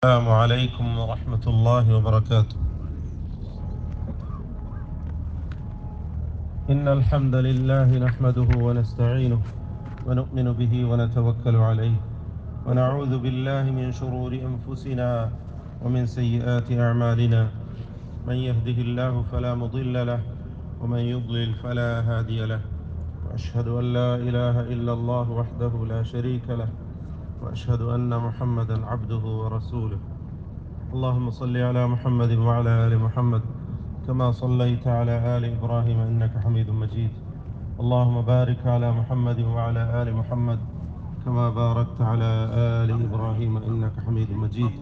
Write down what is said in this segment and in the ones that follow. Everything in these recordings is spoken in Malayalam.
السلام عليكم ورحمة الله وبركاته. إن الحمد لله نحمده ونستعينه ونؤمن به ونتوكل عليه ونعوذ بالله من شرور أنفسنا ومن سيئات أعمالنا. من يهده الله فلا مضل له ومن يضلل فلا هادي له. وأشهد أن لا إله إلا الله وحده لا شريك له وأشهد أن محمدا عبده ورسوله. اللهم صل على محمد وعلى آل محمد كما صليت على آل إبراهيم إنك حميد مجيد. اللهم بارك على محمد وعلى آل محمد كما باركت على آل إبراهيم إنك حميد مجيد.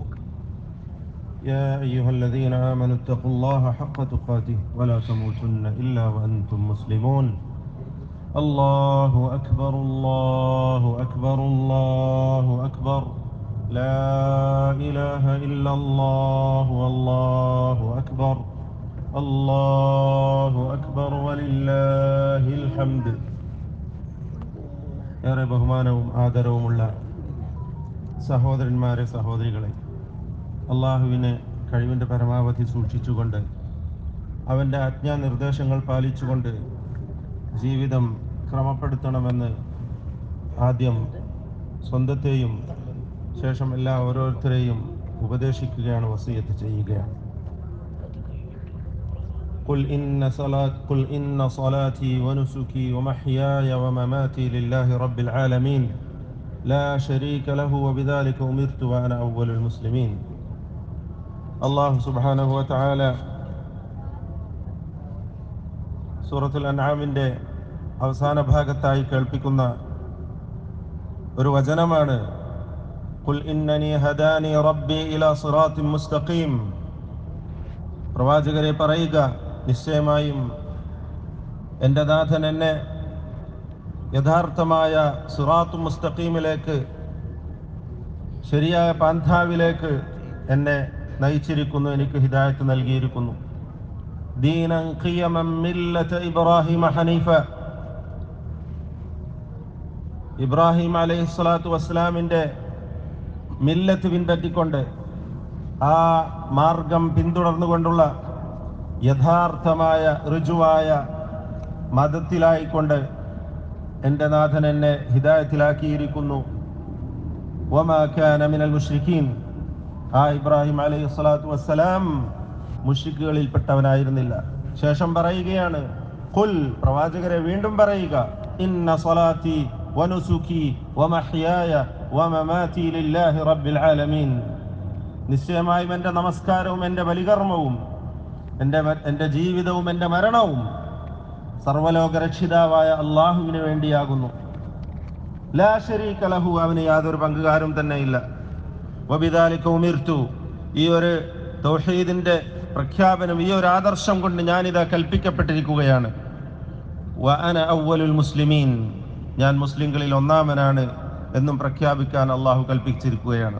يا أيها الذين آمنوا اتقوا الله حق تقاته ولا تموتن إلا وأنتم مسلمون. الله أكبر الله أكبر الله أكبر لا إله إلا الله والله أكبر الله أكبر ولله الحمد. ഏറെ ബഹുമാനവും ആദരവുമുള്ള സഹോദരന്മാരെ, സഹോദരികളെ, അള്ളാഹുവിനെ കഴിവിൻ്റെ പരമാവധി സൂക്ഷിച്ചുകൊണ്ട് അവൻ്റെ ആജ്ഞാനിർദ്ദേശങ്ങൾ പാലിച്ചുകൊണ്ട് ജീവിതം ക്രമപ്പെടുത്തണമെന്ന് ആദ്യം സ്വന്തത്തെയും ശേഷം എല്ലാ ഓരോരുത്തരെയും ഉപദേശിക്കുകയാണ്, വസിയത്ത് ചെയ്യുകയാണ്. قل إن صلاتي ونسكي ومحياي ومماتي لله رب العالمين لا شريك له وبذلك أمرت وأنا أول المسلمين. الله سبحانه وتعالى സൂറത്തുൽ അൻആമിൻ്റെ അവസാന ഭാഗത്തായി കേൾപ്പിക്കുന്ന ഒരു വചനമാണ് ഖുൽ ഇന്നനി ഹദാനി റബ്ബി ഇലാ സിറാത്തിൻ മുസ്തഖീം. പ്രവാചകരെ പറയുക, നിശ്ചയമായും എൻ്റെ നാഥൻ എന്നെ യഥാർത്ഥമായ സിറാത്തു മുസ്തഖീമിലേക്ക്, ശരിയായ പാന്താവിലേക്ക് എന്നെ നയിച്ചിരിക്കുന്നു, എനിക്ക് ഹിദായത്ത് നൽകിയിരിക്കുന്നു. ദീനൻ ഖിയമൻ മില്ലത ഇബ്രാഹിമ ഹനീഫ. ഇബ്രാഹിം അലൈഹിസ്സലാത്തു വസ്സലാമിൻ്റെ മില്ലത്ത് പിൻപറ്റിക്കൊണ്ട്, ആ മാർഗം പിന്തുടർന്നുകൊണ്ടുള്ള യഥാർത്ഥമായ ഋജുവായ മതത്തിലായിക്കൊണ്ട് എൻ്റെ നാഥൻ എന്നെ ഹിദായത്തിലാക്കിയിരിക്കുന്നു. വമാ കാന മിനൽ മുശ്രിക്കീൻ. ആ ഇബ്രാഹിം അലൈഹിസ്സലാത്തു വസ്സലാം മുശ്രിക്കുകളിൽപ്പെട്ടവനായിരുന്നില്ല. ശേഷം പറയുകയാണ്, ഖുൽ, പ്രവാചകരെ വീണ്ടും പറയുക, ഇന്ന സ്വലാത്തി വനുസുകി വമഹ്യായ വമമാതി ലില്ലാഹി റബ്ബിൽ ആലമീൻ. നിശ്ചയമായും എൻ്റെ നമസ്കാരവും എൻ്റെ ബലികർമ്മവും എൻ്റെ ജീവിതവും എൻ്റെ മരണവും സർവലോക രക്ഷിതാവായ അള്ളാഹുവിന് വേണ്ടിയാകുന്നു. ലാ ശരീക ലഹു, അവന് യാതൊരു പങ്കുകാരും തന്നെ ഇല്ല. വബിദാലിക ഉമിർതു, ഈ ഒരു തൗഹീദിൻ്റെ പ്രഖ്യാപനം, ഈ ഒരു ആദർശം കൊണ്ട് ഞാനിതാ കൽപ്പിക്കപ്പെട്ടിരിക്കുകയാണ്. വഅന അവ്വലുൽ മുസ്ലിമീൻ, ഞാൻ മുസ്ലിങ്ങളിൽ ഒന്നാമനാണ് എന്നും പ്രഖ്യാപിക്കാൻ അള്ളാഹു കൽപ്പിച്ചിരിക്കുകയാണ്.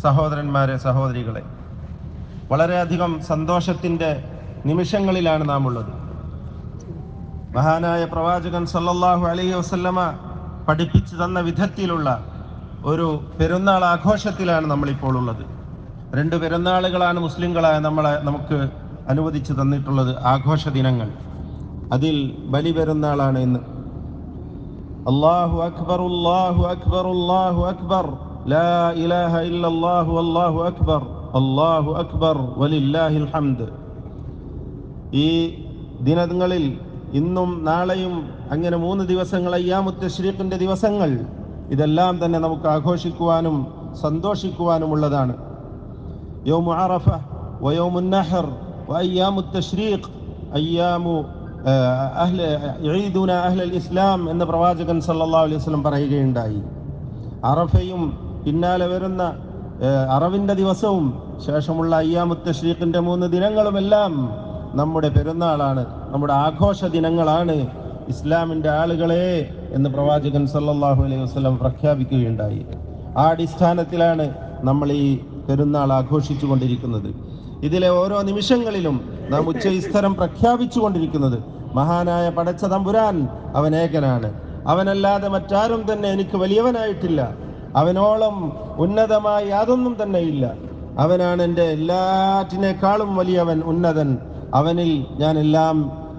സഹോദരന്മാരെ, സഹോദരികളെ, വളരെയധികം സന്തോഷത്തിൻ്റെ നിമിഷങ്ങളിലാണ് നാം ഉള്ളത്. മഹാനായ പ്രവാചകൻ സല്ലല്ലാഹു അലൈഹി വസല്ലമ പഠിപ്പിച്ചു തന്ന വിധത്തിലുള്ള ഒരു പെരുന്നാൾ ആഘോഷത്തിലാണ് നമ്മളിപ്പോൾ ഉള്ളത്. 2 പെരുന്നാളുകളാണ് മുസ്ലിങ്ങളായ നമുക്ക് അനുവദിച്ചു തന്നിട്ടുള്ളത്, ആഘോഷ ദിനങ്ങൾ. അതിൽ ബലി പെരുന്നാളാണ് ഇന്ന്. അല്ലാഹു അക്ബർ അല്ലാഹു അക്ബർ അല്ലാഹു അക്ബർ ലാ ഇലാഹ ഇല്ലല്ലാഹു അല്ലാഹു അക്ബർ അല്ലാഹു അക്ബർ വലില്ലാഹിൽ ഹംദ്. ഈ ദിനങ്ങളിൽ ഇന്നും നാളെയും അങ്ങനെ 3 ദിവസങ്ങൾ, അയ്യാമുത്ത് തശ്രീഖിന്റെ ദിവസങ്ങൾ, ഇതെല്ലാം തന്നെ നമുക്ക് ആഘോഷിക്കുവാനും സന്തോഷിക്കുവാനുമുള്ളതാണ്. യൗമു അറഫ വയൗമുൻ നഹർ വഅയ്യാമുത്ത് തശ്രീഖ് അയ്യാമു ഈദുന അഹ്ലൽ ഇസ്ലാം എന്ന് പ്രവാചകൻ സല്ലല്ലാഹു അലൈഹി വസല്ലം പറയുകയുണ്ടായി. അറഫയും പിന്നാലെ വരുന്ന അറവിൻ്റെ ദിവസവും ശേഷമുള്ള അയ്യാമുത്ത് തശ്രീഖിന്റെ 3 ദിനങ്ങളുമെല്ലാം നമ്മുടെ പെരുന്നാളാണ്, നമ്മുടെ ആഘോഷ ദിനങ്ങളാണ്, ഇസ്ലാമിൻ്റെ ആളുകളെ എന്ന് പ്രവാചകൻ സല്ലല്ലാഹു അലൈഹി വസല്ലം പ്രഖ്യാപിക്കുകയുണ്ടായി. ആ അടിസ്ഥാനത്തിലാണ് നമ്മൾ ഈ പെരുന്നാൾ ആഘോഷിച്ചു കൊണ്ടിരിക്കുന്നത്. ഇതിലെ ഓരോ നിമിഷങ്ങളിലും നാം ഉച്ചസ്ഥരം പ്രഖ്യാപിച്ചു കൊണ്ടിരിക്കുന്നത്, മഹാനായ പടച്ച തമ്പുരാൻ അവൻ ഏകനാണ്, അവനല്ലാതെ മറ്റാരും തന്നെ എനിക്ക് വലിയവനായിട്ടില്ല, അവനോളം ഉന്നതമായി യാതൊന്നും തന്നെ ഇല്ല. അവനാണ് എൻ്റെ എല്ലാറ്റിനേക്കാളും വലിയവൻ, ഉന്നതൻ. അവനിൽ ഞാൻ എല്ലാം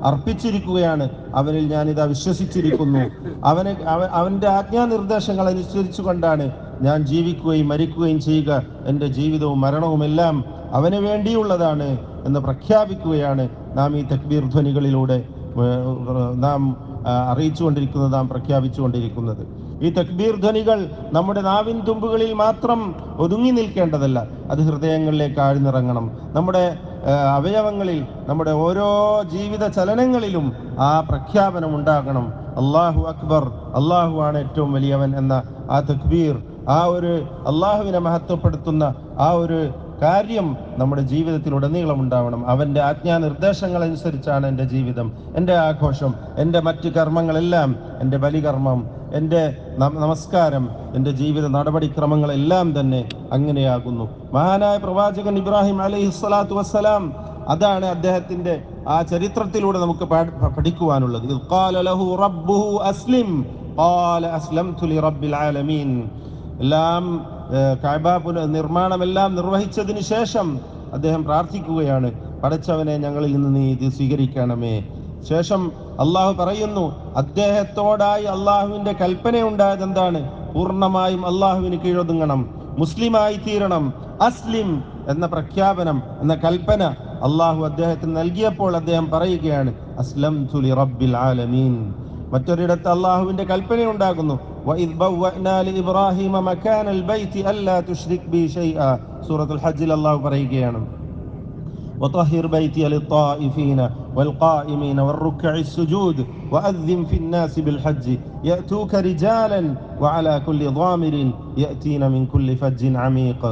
അർപ്പിച്ചിരിക്കുകയാണ്, അവനിൽ ഞാനിതാ വിശ്വസിച്ചിരിക്കുന്നു. അവൻ്റെ ആജ്ഞാനിർദ്ദേശങ്ങൾ അനുസരിച്ചു കൊണ്ടാണ് ഞാൻ ജീവിക്കുകയും മരിക്കുകയും ചെയ്യുക. എൻ്റെ ജീവിതവും മരണവുമെല്ലാം അവന് വേണ്ടിയുള്ളതാണ് എന്ന് പ്രഖ്യാപിക്കുകയാണ് നാം ഈ തക്ബീർ ധ്വനികളിലൂടെ നാം അറിയിച്ചുകൊണ്ടിരിക്കുന്നത്, നാം പ്രഖ്യാപിച്ചുകൊണ്ടിരിക്കുന്നത്. ഈ തക്ബീർ ധ്വനികൾ നമ്മുടെ നാവിൻ തുമ്പുകളിൽ മാത്രം ഒതുങ്ങി നിൽക്കേണ്ടതല്ല, അത് ഹൃദയങ്ങളിലേക്ക് ആഴ്ന്നിറങ്ങണം. നമ്മുടെ അവയവങ്ങളിൽ, നമ്മുടെ ഓരോ ജീവിത ചലനങ്ങളിലും ആ പ്രഖ്യാപനം ഉണ്ടാകണം. അല്ലാഹു അക്ബർ, അല്ലാഹു ആണ് ഏറ്റവും വലിയവൻ എന്ന ആ തക്ബീർ, ആ ഒരു അല്ലാഹുവിനെ മഹത്വപ്പെടുത്തുന്ന ആ ഒരു കാര്യം നമ്മുടെ ജീവിതത്തിലുടനീളം ഉണ്ടാവണം. അവൻ്റെ ആജ്ഞാനിർദ്ദേശങ്ങൾ അനുസരിച്ചാണ് എൻ്റെ ജീവിതം, എൻ്റെ ആഘോഷം, എൻ്റെ മറ്റ് കർമ്മങ്ങളെല്ലാം, എൻ്റെ ബലികർമ്മം, എൻ്റെ നമസ്കാരം, എൻ്റെ ജീവിത നടപടിക്രമങ്ങളെല്ലാം തന്നെ അങ്ങനെയാകുന്നു. മഹാനായ പ്രവാചകൻ ഇബ്രാഹിം അലൈഹിസ്സലാത്തു വസ്സലാം, അതാണ് അദ്ദേഹത്തിൻ്റെ ആ ചരിത്രത്തിലൂടെ നമുക്ക് പഠിക്കുവാനുള്ളത്. ഇദ് ഖാല ലഹു റബ്ബുഹു അസ്ലിം ഖാല അസ്ലംതു ലിറബ്ബിൽ ആലമീൻ. എല്ലാം കഅബ നിർമ്മാണമെല്ലാം നിർവഹിച്ചതിന് ശേഷം അദ്ദേഹം പ്രാർത്ഥിക്കുകയാണ്, പടച്ചവനെ ഞങ്ങളിൽ നിന്ന് നീ ഇത് സ്വീകരിക്കണമേ. ശേഷം അള്ളാഹു പറയുന്നു, അദ്ദേഹത്തോടായി അള്ളാഹുവിന്റെ കൽപ്പനയുണ്ടായത് എന്താണ്? പൂർണ്ണമായും അള്ളാഹുവിന് കീഴൊതുങ്ങണം, മുസ്ലിമായി തീരണം. അസ്ലിം എന്ന പ്രഖ്യാപനം, എന്ന കൽപ്പന അള്ളാഹു അദ്ദേഹത്തിന് നൽകിയപ്പോൾ അദ്ദേഹം പറയുകയാണ്, അസ്ലംതു ലിറബ്ബിൽ ആലമീൻ. മറ്റൊരിടത്ത് അള്ളാഹുവിന്റെ കൽപ്പനയുണ്ടാകുന്നു, വഇദ് ബവ്വഅനാ ലിഇബ്രാഹീമ മകാനൽ ബൈതി അല്ലാ തുശ്രിക് ബി ശൈഅ. സൂറത്തുൽ ഹജ്ജിൽ അള്ളാഹു പറയുകയാണ്, وطهر بيتي للطائفين والقائمين والركع السجود وأذن في الناس بالحج يأتوك رجالا وعلى كل ضامر يأتين من كل فج عميق.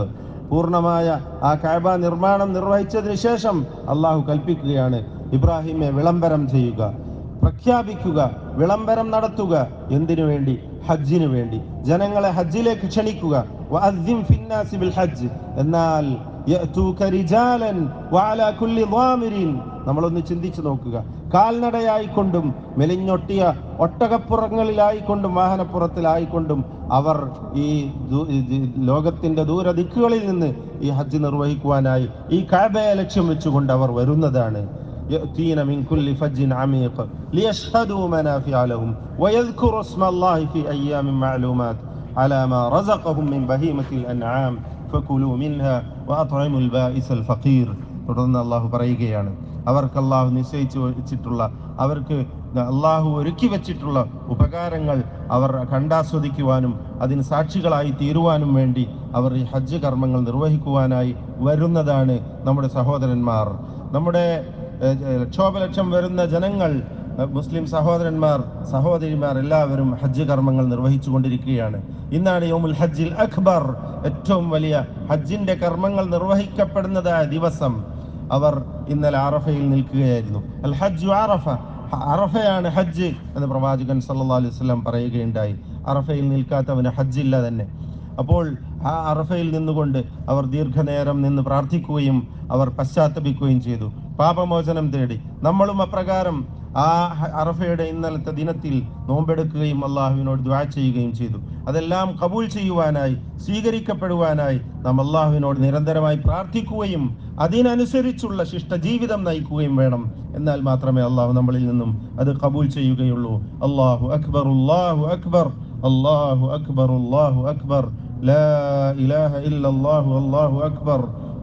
പൂർണ്ണമായ ആ കഅബ നിർമ്മാണം നിർവഹിച്ചതിന് ശേഷം അള്ളാഹു കൽപ്പിക്കുകയാണ്, ഇബ്രാഹിമെ വിളംബരം ചെയ്യുക, പ്രഖ്യാപിക്കുക, വിളംബരം നടത്തുക. എന്തിനു വേണ്ടി? ഹജ്ജിനു വേണ്ടി. ജനങ്ങളെ ഹജ്ജിലേക്ക് ക്ഷണിക്കുക. വഅദ്ദിൻ ഫിന്നാസി ബിൽ ഹജ്ജ്, എന്നാൽ യഅതൂക റിജാലൻ വഅലാ കുല്ലി ളാമിരിൻ. നമ്മളൊന്ന് ചിന്തിച്ചു നോക്കുക, കാൽനടയായിക്കൊണ്ടും മെലിഞ്ഞൊട്ടിയ ഒട്ടകപ്പുറങ്ങളിലായിക്കൊണ്ടും വാഹനപ്പുറത്തിലായിക്കൊണ്ടും അവർ ഈ ലോകത്തിന്റെ ദൂരദിക്കുകളിൽ നിന്ന് ഈ ഹജ്ജ് നിർവഹിക്കുവാനായി ഈ കഅബയെ ലക്ഷ്യം വെച്ചുകൊണ്ട് അവർ വരുന്നതാണ്. يأتين من كل فج عميق ليشهدوا منافع لهم ويذكروا اسم الله في أيام معلومات على ما رزقهم من بهيمة الأنعام فكلوا منها وأطعموا البائس الفقير. തുടർന്ന് അള്ളാഹു പറയുകയാണ്, അവർക്ക് അള്ളാഹു നിശ്ചയിച്ചു വെച്ചിട്ടുള്ള, അവർക്ക് അള്ളാഹു ഒരുക്കി വെച്ചിട്ടുള്ള ഉപകാരങ്ങൾ അവർ കണ്ടാസ്വദിക്കുവാനും അതിന് സാക്ഷികളായി തീരുവാനും വേണ്ടി അവർ ഈ ഹജ്ജ് കർമ്മങ്ങൾ നിർവഹിക്കുവാനായി വരുന്നതാണ് നമ്മുടെ സഹോദരന്മാർ. നമ്മുടെ ലക്ഷോപലക്ഷം വരുന്ന ജനങ്ങൾ, മുസ്ലിം സഹോദരന്മാർ, സഹോദരിമാർ എല്ലാവരും ഹജ്ജ് കർമ്മങ്ങൾ നിർവഹിച്ചു കൊണ്ടിരിക്കുകയാണ്. ഇന്നാണ് യൗമുൽ ഹജ്ജിൽ അക്ബർ, ഏറ്റവും വലിയ ഹജ്ജിന്റെ കർമ്മങ്ങൾ നിർവഹിക്കപ്പെടുന്നതായ ദിവസം. അവർ ഇന്നലെ അറഫയിൽ നിൽക്കുകയായിരുന്നു. അൽ ഹജ്ജു അറഫ, അറഫയാണ് ഹജ്ജ് എന്ന് പ്രവാചകൻ സല്ലല്ലാഹു അലൈഹി വസല്ലം പറയുകയുണ്ടായി. അറഫയിൽ നിൽക്കാത്തവന് ഹജ്ജില്ല തന്നെ. അപ്പോൾ ആ അറഫയിൽ നിന്നുകൊണ്ട് അവർ ദീർഘനേരം നിന്ന് പ്രാർത്ഥിക്കുകയും അവർ പശ്ചാത്തപിക്കുകയും ചെയ്തു, പാപമോചനം തേടി. നമ്മളും അപ്രകാരം ആ അറഫയുടെ ഇന്നലത്തെ ദിനത്തിൽ നോമ്പെടുക്കുകയും അള്ളാഹുവിനോട് ദുആ ചെയ്യുകയും ചെയ്തു. അതെല്ലാം കബൂൽ ചെയ്യുവാനായി, സ്വീകരിക്കപ്പെടുവാനായി നാം അള്ളാഹുവിനോട് നിരന്തരമായി പ്രാർത്ഥിക്കുകയും അതിനനുസരിച്ചുള്ള ശിഷ്ടജീവിതം നയിക്കുകയും വേണം. എന്നാൽ മാത്രമേ അള്ളാഹു നമ്മളിൽ നിന്നും അത് കബൂൽ ചെയ്യുകയുള്ളൂ. അല്ലാഹു അക്ബർ, അല്ലാഹു അക്ബർ, അല്ലാഹു അക്ബർ, അല്ലാഹു അക്ബർ, ലാ ഇലാഹ ഇല്ലല്ലാഹു, അല്ലാഹു അക്ബർ,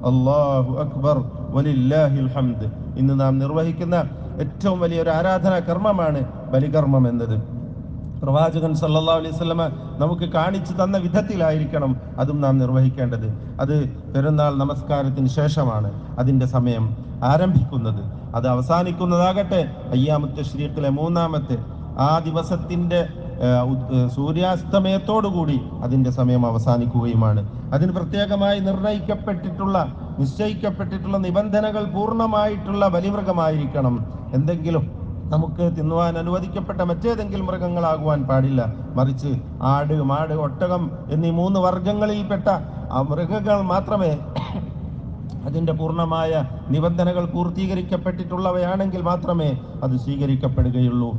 അല്ലാഹു അക്ബർ, വലില്ലാഹിൽ ഹംദ്. ഇന്ന് നാം നിർവഹിക്കുന്ന ഏറ്റവും വലിയൊരു ആരാധനാ കർമ്മമാണ് ബലികർമ്മം എന്നത്. പ്രവാചകൻ സല്ലല്ലാഹു അലൈഹി വസല്ലമ നമുക്ക് കാണിച്ചു തന്ന വിധത്തിലായിരിക്കണം അതും നാം നിർവഹിക്കേണ്ടത്. അത് പെരുന്നാൾ നമസ്കാരത്തിന് ശേഷമാണ് അതിൻ്റെ സമയം ആരംഭിക്കുന്നത്. അത് അവസാനിക്കുന്നതാകട്ടെ അയ്യാമുത്ത് തശ്രീഖിലെ മൂന്നാമത്തെ ആ ദിവസത്തിൻ്റെ സൂര്യാസ്തമയത്തോടുകൂടി അതിൻ്റെ സമയം അവസാനിക്കുകയുമാണ്. അതിന് പ്രത്യേകമായി നിശ്ചയിക്കപ്പെട്ടിട്ടുള്ള നിബന്ധനകൾ പൂർണ്ണമായിട്ടുള്ള ബലിമൃഗമായിരിക്കണം. എന്തെങ്കിലും നമുക്ക് തിന്നുവാൻ അനുവദിക്കപ്പെട്ട മറ്റേതെങ്കിലും മൃഗങ്ങളാകുവാൻ പാടില്ല. മറിച്ച് ആട്, മാട്, ഒട്ടകം എന്നീ 3 വർഗങ്ങളിൽപ്പെട്ട ആ മൃഗങ്ങൾ മാത്രമേ അതിൻ്റെ പൂർണ്ണമായ നിബന്ധനകൾ പൂർത്തീകരിക്കപ്പെട്ടിട്ടുള്ളവയാണെങ്കിൽ മാത്രമേ അത് സ്വീകരിക്കപ്പെടുകയുള്ളൂ.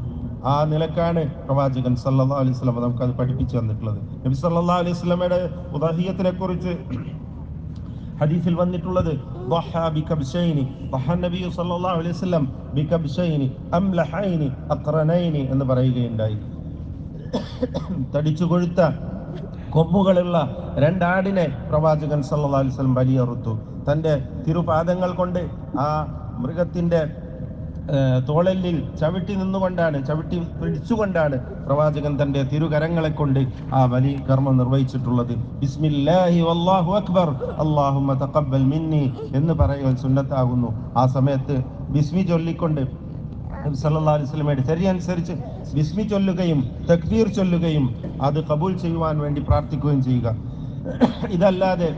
ആ നിലക്കാണ് പ്രവാചകൻ സല്ലല്ലാഹു അലൈഹി വസല്ലം നമുക്കത് പഠിപ്പിച്ചു തന്നിട്ടുള്ളത്. നബി സല്ലല്ലാഹു അലൈഹി വസല്ലമയുടെ ഉദഹിയത്തിനെ കുറിച്ച് ഹദീസിൽ വന്നിട്ടുള്ളത് നബി സല്ലല്ലാഹു അലൈഹി വസല്ലം ബികബ്ശൈനി അംലഹൈനി അഖ്റനൈനി എന്ന് പറയുകയുണ്ടായി. തടിച്ചു കൊഴുത്ത കൊമ്പുകളുള്ള രണ്ടാടിനെ പ്രവാചകൻ സല്ലല്ലാഹു അലൈഹി വസല്ലം ബലിയറുത്തു. തൻ്റെ തിരുപാദങ്ങൾ കൊണ്ട് ആ മൃഗത്തിന്റെ തോളലിൽ ചവിട്ടി പിടിച്ചുകൊണ്ടാണ് പ്രവാചകൻ തൻ്റെ തിരുകരങ്ങളെ കൊണ്ട് ആ ബലി കർമ്മം നിർവഹിച്ചിട്ടുള്ളത്. ബിസ്മില്ലാഹി വല്ലാഹു അക്ബർ അല്ലാഹുമ്മ തഖബ്ബൽ മിന്നി എന്ന് പറയുക സുന്നത്താകുന്നു. ആ സമയത്ത് ബിസ്മി ചൊല്ലിക്കൊണ്ട് നബി സല്ലല്ലാഹു അലൈഹി വസല്ലമയുടെ ചര്യ അനുസരിച്ച് ബിസ്മി ചൊല്ലുകയും തക്ബീർ ചൊല്ലുകയും അത് കബൂൽ ചെയ്യുവാൻ വേണ്ടി പ്രാർത്ഥിക്കുകയും ചെയ്യുക. ഇതല്ലാതെ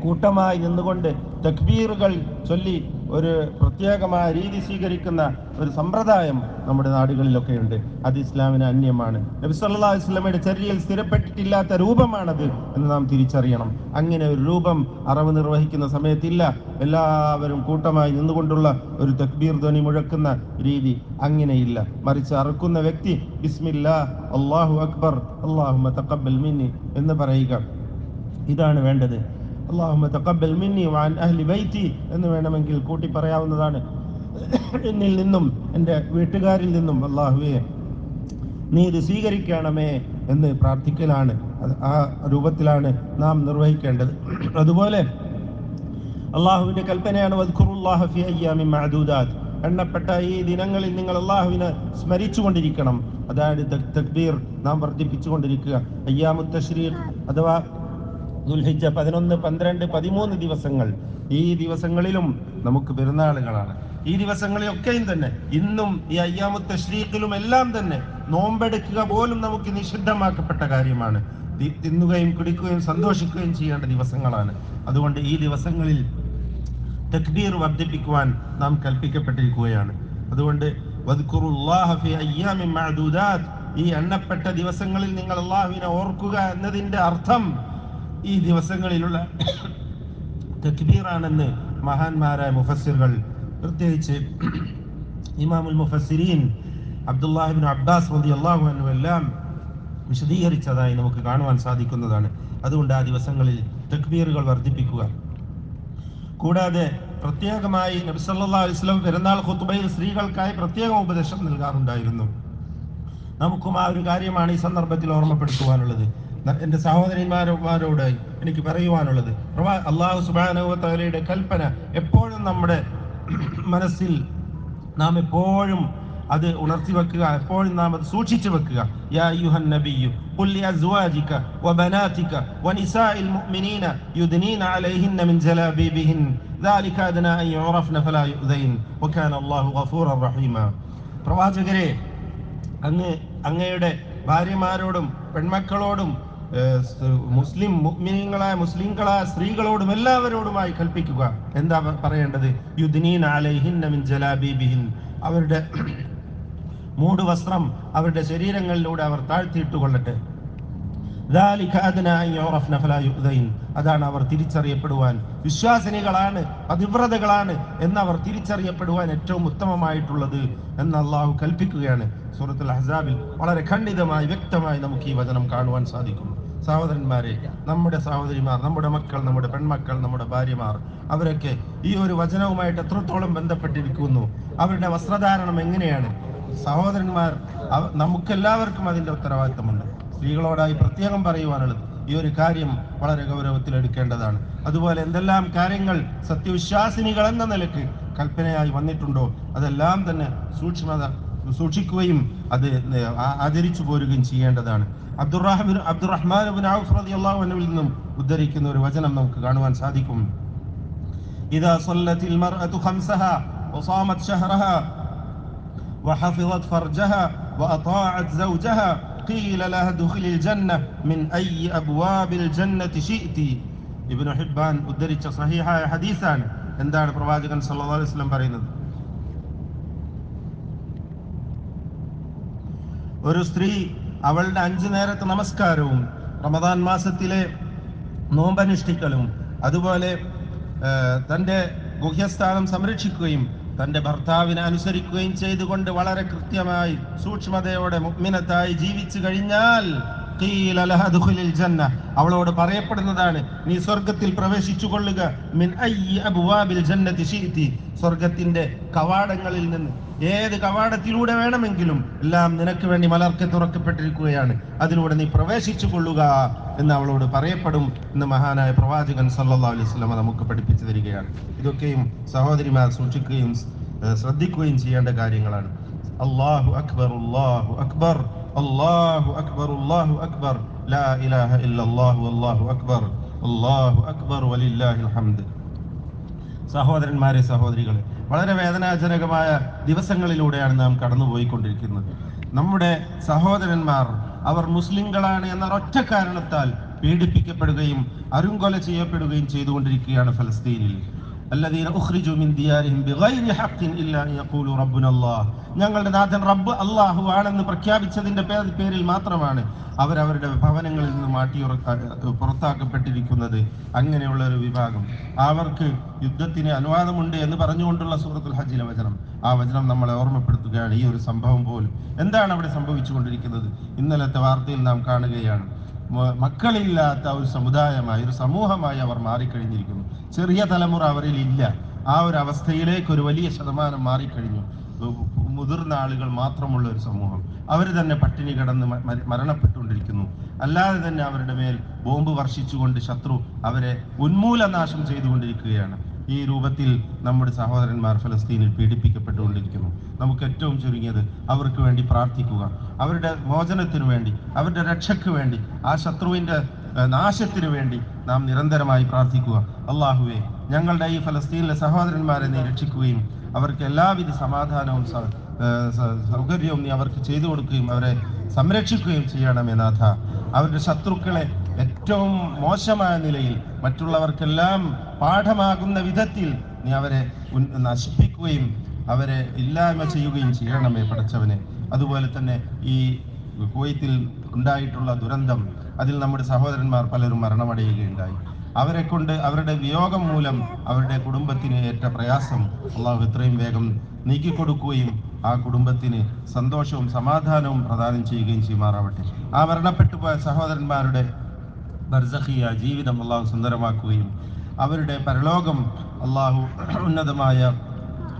കൂട്ടമായി നിന്നുകൊണ്ട് തക്ബീറുകൾ ചൊല്ലി ഒരു പ്രത്യേകമായ രീതി സ്വീകരിക്കുന്ന ഒരു സമ്പ്രദായം നമ്മുടെ നാടുകളിലൊക്കെ ഉണ്ട്. അത് ഇസ്ലാമിന് അന്യമാണ്. നബി സല്ലല്ലാഹു അലൈഹി വസല്ലമയുടെ ചര്യയിൽ സ്ഥിരപ്പെട്ടിട്ടില്ലാത്ത രൂപമാണത് എന്ന് നാം തിരിച്ചറിയണം. അങ്ങനെ ഒരു രൂപം അറവ് നിർവഹിക്കുന്ന സമയത്തില്ല. എല്ലാവരും കൂട്ടമായി നിന്നുകൊണ്ടുള്ള ഒരു തക്ബീർ ധ്വനി മുഴക്കുന്ന രീതി അങ്ങനെയില്ല. മറിച്ച് അറുക്കുന്ന വ്യക്തി ബിസ്മില്ലാ അല്ലാഹു അക്ബർ അല്ലാഹുമ്മ തഖബ്ബൽ മിന്നി എന്ന് പറയുക. ഇതാണ് വേണ്ടത്. അല്ലാഹുമ്മ തഖബ്ബൽ മിന്നി വഅൻ അഹ്ലി ബൈതി എന്ന് വേണമെങ്കിൽ കൂട്ടി പറയാവുന്നതാണ്. എന്നിൽ നിന്നും എൻ്റെ വീട്ടുകാരിൽ നിന്നും അല്ലാഹുവേ നീ ഇത് സ്വീകരിക്കണമേ എന്ന് പ്രാർത്ഥിക്കലാണ്. ആ രൂപത്തിലാണ് നാം നിർവഹിക്കേണ്ടത്. അതുപോലെ അള്ളാഹുവിന്റെ കൽപ്പനയാണ് വദ്കുറുല്ലാഹ ഫീ അയ്യാമിൻ മഅദൂദാത്ത്. എണ്ണപ്പെട്ട ഈ ദിനങ്ങളിൽ നിങ്ങൾ അള്ളാഹുവിനെ സ്മരിച്ചുകൊണ്ടിരിക്കണം. അതായത് തക്ബീർ നാം വർദ്ധിപ്പിച്ചുകൊണ്ടിരിക്കുക. അയ്യാമുത്ത് തശ്രീഖ് അഥവാ ദുൽഹിജ്ജ 11, 12, 13 ദിവസങ്ങൾ, ഈ ദിവസങ്ങളിലും നമുക്ക് പെരുന്നാളുകളാണ്. ഈ ദിവസങ്ങളിലൊക്കെയും തന്നെ ഇന്നും ഈ അയ്യാമുത്ത് തശ്രീഖിലും എല്ലാം തന്നെ നോമ്പെടുക്കുക പോലും നമുക്ക് നിഷിദ്ധമാക്കപ്പെട്ട കാര്യമാണ്. തിന്നുകയും കുടിക്കുകയും സന്തോഷിക്കുകയും ചെയ്യേണ്ട ദിവസങ്ങളാണ്. അതുകൊണ്ട് ഈ ദിവസങ്ങളിൽ തക്ബീർ വർദ്ധിപ്പിക്കുവാൻ നാം കൽപ്പിക്കപ്പെട്ടിരിക്കുകയാണ്. അതുകൊണ്ട് വദ്കുറുല്ലാഹ ഫീ അയ്യാമിൻ മഅദൂദാത്ത്, ഈ എണ്ണപ്പെട്ട ദിവസങ്ങളിൽ നിങ്ങൾ അല്ലാഹുവിനെ ഓർക്കുക എന്നതിന്റെ അർത്ഥം ഈ ദിവസങ്ങളിലുള്ള തക്ബീറാണെന്ന് മഹാന്മാരായ മുഫസ്സിറുകൾ, പ്രത്യേകിച്ച് ഇമാമുൽ മുഫസ്സിരീൻ അബ്ദുല്ലാഹി ഇബ്നു അബ്ബാസ് റളിയല്ലാഹു അൻഹു എല്ലാം വിശദീകരിച്ചതായി നമുക്ക് കാണുവാൻ സാധിക്കുന്നതാണ്. അതുകൊണ്ട് ആ ദിവസങ്ങളിൽ തക്ബീറുകൾ വർദ്ധിപ്പിക്കുക. കൂടാതെ പ്രത്യേകമായി നബി സല്ലല്ലാഹു അലൈഹി വസല്ലം പെരുന്നാൾ ഖുത്ബയിൽ സ്ത്രീകൾക്കായി പ്രത്യേകം ഉപദേശം നൽകാറുണ്ടായിരുന്നു. നമുക്കും ആ ഒരു കാര്യമാണ് ഈ സന്ദർഭത്തിൽ ഓർമ്മപ്പെടുത്തുവാനുള്ളത്. എൻ്റെ സഹോദരന്മാരോട് എനിക്ക് പറയുവാനുള്ളത്, അല്ലാഹു സുബ്ഹാനഹു വ തആലയുടെ കൽപ്പന എപ്പോഴും നമ്മുടെ മനസ്സിൽ നാം എപ്പോഴും അത് ഉണർത്തി വെക്കുക, എപ്പോഴും നാം അത് സൂക്ഷിച്ചു വെക്കുക. യാ അയ്യുഹൻ നബിയ്യു ഖുൽ ലിഅസ്വാജിക വബനാതിക വനിസാഇൽ മുഅ്മിനീന യുദ്നീന അലൈഹിന്ന മിൻ ജലാബീബിഹിൻ ذلك അദ്നാ അൻ യുറഫ്ന ഫലാ യുദൈൻ വകാന അല്ലാഹു ഗഫൂറർ റഹീമ. പ്രവാചകരെ, അങ്ങയുടെ ഭാര്യമാരോടും പെൺമക്കളോടും മുസ്ലിങ്ങളായ സ്ത്രീകളോടും എല്ലാവരോടുമായി കൽപ്പിക്കുക. എന്താ പറയേണ്ടത്? യുദ്നീന അലൈഹിന്ന മിൻ ജലാബീബിഹിൻ, അവരുടെ മൂടുവസ്ത്രം അവരുടെ ശരീരങ്ങളിലൂടെ അവർ താഴ്ത്തിയിട്ടുകൊള്ളട്ടെ. അതാണ് അവർ തിരിച്ചറിയപ്പെടുവാൻ, വിശ്വാസിനികളാണ്, പതിവ്രതകളാണ് എന്നവർ തിരിച്ചറിയപ്പെടുവാൻ ഏറ്റവും ഉത്തമമായിട്ടുള്ളത് എന്ന് അള്ളാഹു കൽപ്പിക്കുകയാണ്. സൂറത്തുൽ അഹ്സാബിൽ വളരെ ഖണ്ഡിതമായി വ്യക്തമായി നമുക്ക് ഈ വചനം കാണുവാൻ സാധിക്കും. സഹോദരന്മാരെ, നമ്മുടെ സഹോദരിമാർ, നമ്മുടെ മക്കൾ, നമ്മുടെ പെൺമക്കൾ, നമ്മുടെ ഭാര്യമാർ, അവരൊക്കെ ഈ ഒരു വചനവുമായിട്ട് എത്രത്തോളം ബന്ധപ്പെട്ടിരിക്കുന്നു? അവരുടെ വസ്ത്രധാരണം എങ്ങനെയാണ്? സഹോദരന്മാർ, നമുക്കെല്ലാവർക്കും അതിൻ്റെ ഉത്തരവാദിത്തമുണ്ട്. സ്ത്രീകളോടായി പ്രത്യേകം പറയുവാനുള്ളത്, ഈ ഒരു കാര്യം വളരെ ഗൗരവത്തിൽ എടുക്കേണ്ടതാണ്. അതുപോലെ എന്തെല്ലാം കാര്യങ്ങൾ സത്യവിശ്വാസിനികൾ എന്ന നിലക്ക് കൽപ്പനയായി വന്നിട്ടുണ്ടോ അതെല്ലാം തന്നെ സൂക്ഷിക്കുകയും അത് ആചരിച്ചു പോരുകയും ചെയ്യേണ്ടതാണ്. അബ്ദുറഹ്മാൻ ഇബ്നു ഔഫ് റളിയല്ലാഹു അൻഹുവിൽ നിന്നും ഉദ്ധരിക്കുന്ന ഒരു വചനം നമുക്ക് കാണുവാൻ സാധിക്കും. ഇദാ സല്ലത്തിൽ മർഅതു ഖംസഹാ വസാമത് ശഹറഹാ വഹഫിളത് ഫർജഹാ വഅതാഅത് സൗജഹാ ഖീല ലഹാ ദുഖിലിൽ ജന്ന മിൻ അയ്യി അബ്വാബിൽ ജന്നതി ശിഅതി. ഇബ്നു ഹിബ്ബാൻ ഉദ്ധരിച്ച സഹീഹായ ഹദീസാണ്. എന്താണ് പ്രവാചകൻ സല്ലല്ലാഹു അലൈഹി വസല്ലം പറയുന്നത്? ഒരു സ്ത്രീ അവളുടെ 5 നേരത്തെ നമസ്കാരവും റമദാൻ മാസത്തിലെ നോമ്പനുഷ്ഠിക്കലും അതുപോലെ തൻ്റെ ഗുഹ്യസ്ഥാനം സംരക്ഷിക്കുകയും തൻ്റെ ഭർത്താവിനെ അനുസരിക്കുകയും ചെയ്തുകൊണ്ട് വളരെ കൃത്യമായി സൂക്ഷ്മതയോടെ മുഅ്മിനത്തായി ജീവിച്ചു കഴിഞ്ഞാൽ ഖീല ലഹ ദുഖുലിൽ ജന്ന, അവളോട് പറയപ്പെടുന്നതാണ് നീ സ്വർഗ്ഗത്തിൽ പ്രവേശിച്ചു കൊള്ളുക. മിൻ അയ്യി അബ്വാബിൽ ജന്നതി ശിഅതി, സ്വർഗ്ഗത്തിന്റെ കവാടങ്ങളിൽ നിന്ന് ഏത് കവാടത്തിലൂടെ വേണമെങ്കിലും എല്ലാം നിനക്ക് വേണ്ടി മലർക്കെ തുറക്കപ്പെട്ടിരിക്കുകയാണ്, അതിലൂടെ നീ പ്രവേശിച്ചു കൊള്ളുക എന്ന് അവളോട് പറയപ്പെടും എന്ന് മഹാനായ പ്രവാചകൻ സല്ലല്ലാഹു അലൈഹി വസല്ലം നമുക്ക് പഠിപ്പിച്ചു തരികയാണ്. ഇതൊക്കെയും സഹോദരിമാർ സൂക്ഷിക്കുകയും ശ്രദ്ധിക്കുകയും ചെയ്യേണ്ട കാര്യങ്ങളാണ്. അല്ലാഹു അക്ബർ, അല്ലാഹു അക്ബർ, അല്ലാഹു അക്ബർ, അല്ലാഹു അക്ബർ, ലാ ഇലാഹ ഇല്ലല്ലാഹു അല്ലാഹു അക്ബർ, അല്ലാഹു അക്ബർ വലില്ലാഹിൽ ഹംദ്. സഹോദരന്മാരെ, സഹോദരികളെ, വളരെ വേദനാജനകമായ ദിവസങ്ങളിലൂടെയാണ് നാം കടന്നുപോയിക്കൊണ്ടിരിക്കുന്നത്. നമ്മുടെ സഹോദരന്മാർ അവർ മുസ്ലിങ്ങളാണ് എന്ന ഒറ്റ കാരണത്താൽ പീഡിപ്പിക്കപ്പെടുകയും അരുംകൊല ചെയ്യപ്പെടുകയും ചെയ്തുകൊണ്ടിരിക്കുകയാണ് ഫലസ്തീനിൽ. الذين أخرجوا من ديارهم بغير حق إلا أن يقولوا ربنا الله, ഞങ്ങളുടെ നാഥൻ റബ്ബ് അല്ലാഹു ആണെന്ന് പ്രഖ്യാപിച്ചതിന്റെ പേരിൽ മാത്രമാണ് അവരവരുടെ ഭവനങ്ങളിൽ നിന്ന് പുറത്താക്കപ്പെട്ടിരിക്കുന്നത്. അങ്ങനെയുള്ള ഒരു വിഭാഗം, അവർക്ക് യുദ്ധത്തിന് അനുവാദമുണ്ട് എന്ന് പറഞ്ഞുകൊണ്ടുള്ള സൂറത്തുൽ ഹജ്ജിലെ വചനം, ആ വചനം നമ്മളെ ഓർമ്മപ്പെടുത്തുകയാണ് ഈ ഒരു സംഭവം പോലും. എന്താണ് അവിടെ സംഭവിച്ചുകൊണ്ടിരിക്കുന്നത്? ഇന്നലത്തെ വാർത്തയിൽ നാം കാണുകയാണ്, മക്കളില്ലാത്ത ഒരു സമുദായമായി, ഒരു സമൂഹമായി അവർ മാറിക്കഴിഞ്ഞിരിക്കുന്നു. ചെറിയ തലമുറ അവരിൽ ഇല്ല. ആ ഒരു അവസ്ഥയിലേക്ക് ഒരു വലിയ ശതമാനം മാറിക്കഴിഞ്ഞു. മുതിർന്ന ആളുകൾ മാത്രമുള്ള ഒരു സമൂഹം, അവർ തന്നെ പട്ടിണി കിടന്ന് മരണപ്പെട്ടുകൊണ്ടിരിക്കുന്നു. അല്ലാതെ തന്നെ അവരുടെ മേൽ ബോംബ് വർഷിച്ചുകൊണ്ട് ശത്രു അവരെ ഉന്മൂലനാശം ചെയ്തുകൊണ്ടിരിക്കുകയാണ്. ഈ രൂപത്തിൽ നമ്മുടെ സഹോദരന്മാർ ഫലസ്തീനിൽ പീഡിപ്പിക്കപ്പെട്ടുകൊണ്ടിരിക്കുന്നു. നമുക്ക് ഏറ്റവും ചുരുങ്ങിയത് അവർക്ക് വേണ്ടി പ്രാർത്ഥിക്കുക, അവരുടെ മോചനത്തിനു വേണ്ടി, അവരുടെ രക്ഷയ്ക്ക് വേണ്ടി, ആ ശത്രുവിൻ്റെ നാശത്തിനു വേണ്ടി നാം നിരന്തരമായി പ്രാർത്ഥിക്കുക. അള്ളാഹുവേ, ഞങ്ങളുടെ ഈ ഫലസ്തീനിലെ സഹോദരന്മാരെ നീ രക്ഷിക്കുകയും അവർക്ക് എല്ലാവിധ സമാധാനവും സൗകര്യവും നീ അവർക്ക് ചെയ്തു കൊടുക്കുകയും അവരെ സംരക്ഷിക്കുകയും ചെയ്യണമേ നാഥ. അവരുടെ ശത്രുക്കളെ ഏറ്റവും മോശമായ നിലയിൽ മറ്റുള്ളവർക്കെല്ലാം പാഠമാകുന്ന വിധത്തിൽ നീ അവരെ നശിപ്പിക്കുകയും അവരെ ഇല്ലായ്മ ചെയ്യുകയും ചെയ്യണമേ പടച്ചവനെ. അതുപോലെ തന്നെ ഈ കുവൈത്തിൽ ഉണ്ടായിട്ടുള്ള ദുരന്തം, അതിൽ നമ്മുടെ സഹോദരന്മാർ പലരും മരണമടയുകയുണ്ടായി. അവരെ കൊണ്ട് അവരുടെ വിയോഗം മൂലം അവരുടെ കുടുംബത്തിന് ഏറ്റ പ്രയാസം അള്ളാഹു എത്രയും വേഗം നീക്കിക്കൊടുക്കുകയും ആ കുടുംബത്തിന് സന്തോഷവും സമാധാനവും പ്രദാനം ചെയ്യുകയും ചെയ്യുമാറാവട്ടെ. ആ മരണപ്പെട്ടു പോയ സഹോദരന്മാരുടെ ബർസഖിയ ജീവിതം അള്ളാഹു സുന്ദരമാക്കുകയും അവരുടെ പരലോകം അള്ളാഹു ഉന്നതമായ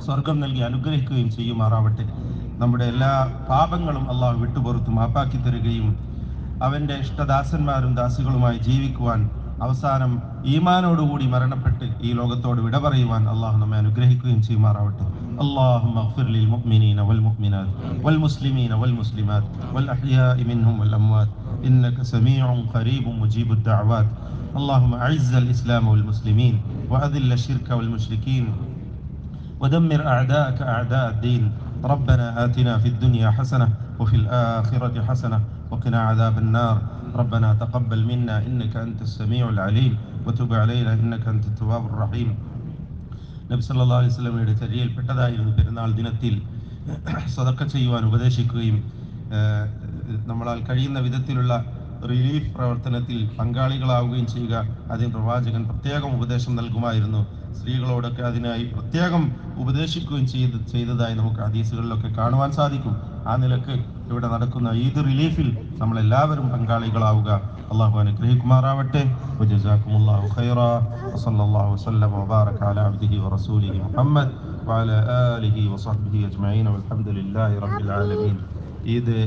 സ്വർഗം നൽകി അനുഗ്രഹിക്കുകയും ചെയ്യുമാറാവട്ടെ. നമ്മുടെ എല്ലാ പാപങ്ങളും അള്ളാഹു വിട്ടുപുറത്ത് മാപ്പാക്കി തരികയും അവൻ്റെ ഇഷ്ടദാസന്മാരും ദാസികളുമായി ജീവിക്കുവാൻ അവസാനം ഈമാനോടുകൂടി മരണപ്പെട്ട് ഈ ലോകത്തോട് വിട പറയുവാൻ അള്ളാഹു നമ്മെ അനുഗ്രഹിക്കുകയും ചെയ്യുമാറാവട്ടെ. اللهم اغفر للمؤمنين والمؤمنات والمسلمين والمسلمات والأحياء منهم والأموات إنك سميع قريب مجيب الدعوات. اللهم أعز الإسلام والمسلمين وأذل الشرك والمشركين ودمر أعداءك أعداء الدين. ربنا آتنا في الدنيا حسنة وفي الآخرة حسنة وقنا عذاب النار. ربنا تقبل منا إنك أنت السميع العليم وتب علينا إنك أنت التواب الرحيم. നബി സല്ലല്ലാഹു അലൈഹി വസല്ലമയുടെ ചര്യയിൽപ്പെട്ടതായിരുന്നു പെരുന്നാൾ ദിനത്തിൽ സദഖ ചെയ്യുവാൻ ഉപദേശിക്കുകയും നമ്മളാൽ കഴിയുന്ന വിധത്തിലുള്ള റിലീഫ് പ്രവർത്തനത്തിൽ പങ്കാളികളാവുകയും ചെയ്യുക. അതിന് പ്രവാചകൻ പ്രത്യേകം ഉപദേശം നൽകുമായിരുന്നു. സ്ത്രീകളോടൊക്കെ അതിനായി പ്രത്യേകം ഉപദേശിക്കുകയും ചെയ്തതായി നമുക്ക് ഹദീസുകളിലൊക്കെ കാണുവാൻ സാധിക്കും. ആ നിലക്ക് ഇവിടെ നടക്കുന്ന ഈദ് റിലീഫിൽ നമ്മളെല്ലാവരും പങ്കാളികളാവുക. അള്ളാഹു അനുഗ്രഹിക്കുമാറാവട്ടെ. വജസാക്കുമുല്ലാഹു ഖൈറാ വസല്ലല്ലാഹു വസല്ലമ വബാറക അലാ അബ്ദിഹി വറസൂലിഹി മുഹമ്മദ് വഅലാ ആലിഹി വസഹ്ബിഹി അജ്മഈൻ വൽഹംദുലില്ലാഹി റബ്ബിൽ ആലമീൻ. ഈദ്